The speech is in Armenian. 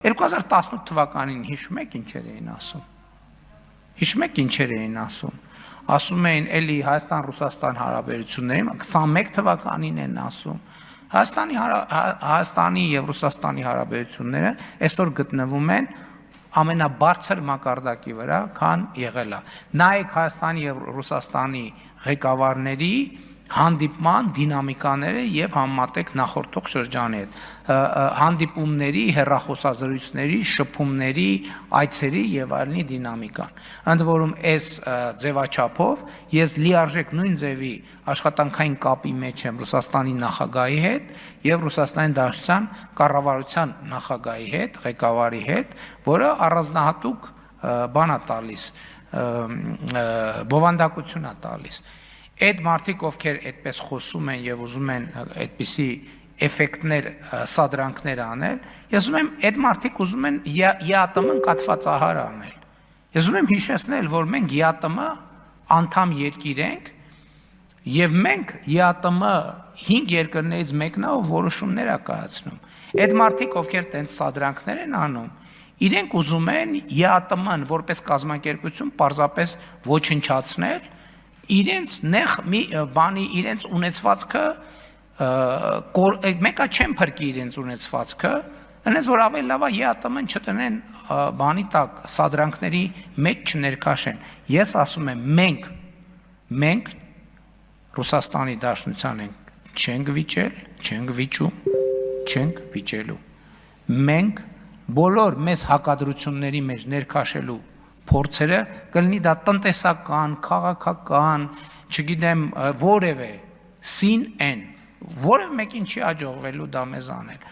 2018 թվականին հիշում եք ինչեր էին ասում։ Հիշում եք ինչեր էին ասում։ Ասում էին էլի Հայաստան-Ռուսաստան հարաբերություններին 21 թվականին են ասում։ Հայաստանի եւ Ռուսաստանի հարաբերությունները այսօր գտնվում են ամենաբարձր մակարդակի վրա, քան եղել է։ Նայեք Հայաստանի եւ Ռուսաստանի ղեկավարների հանդիպման դինամիկաները եւ համատեք նախորդող շրջանի հետ հանդիպումների, հեռախոսազրույցների, շփումների, այցերի եւ այլնի դինամիկան։ Ընդ որում այս ձևաչափով ես լիարժեք նույն ձևի աշխատանքային կապի մեջ եմ Ռուսաստանի նախագահի հետ եւ Ռուսաստանի Դաշնության կառավարության նախագահի հետ, ղեկավարի հետ, որը առանձնահատուկ բան է տալիս, բովանդակություն է տալիս։ Այդ մարդիկ, ովքեր այդպես խոսում են եւ ուզում են այդպիսի էֆեկտներ, սադրանքներ անել, ես ուզում եմ այդ մարդիկ ուզում են ԵԱՏՄ-ն կաթվածահար անել։ Ես ուզում եմ հիշեցնել, որ մենք ԵԱՏՄ անդամ երկիր ենք եւ մենք ԵԱՏՄ 5 երկրներից մեկն է, ով որոշումներ է կայացնում։ Այդ մարդիկ, ովքեր տենց սադրանքներ են անում, իրենք ուզում են ԵԱՏՄ-ն որպես կազմակերպություն պարզապես ոչնչացնել իրենց նեղ մի բանի իրենց ունեցվածքը մեկը չեն փրկի իրենց ունեցվածքը, այնպես որ ավելի լավ է ԵԱՏՄ-ն չտնեն բանի տակ, սադրանքների մեջ չներքաշեն։ Ես ասում եմ մենք Ռուսաստանի Դաշնության չենք վիճել, չենք վիճում, չենք վիճելու։ Մենք բոլոր մեզ հակադրությունների մեջ ներքաշելու փորձերը կլինի դա տնտեսական, քաղաքական, չգիտեմ, որևէ սին են, որևէ մեկին չի աջողվելու դա մեզ անել։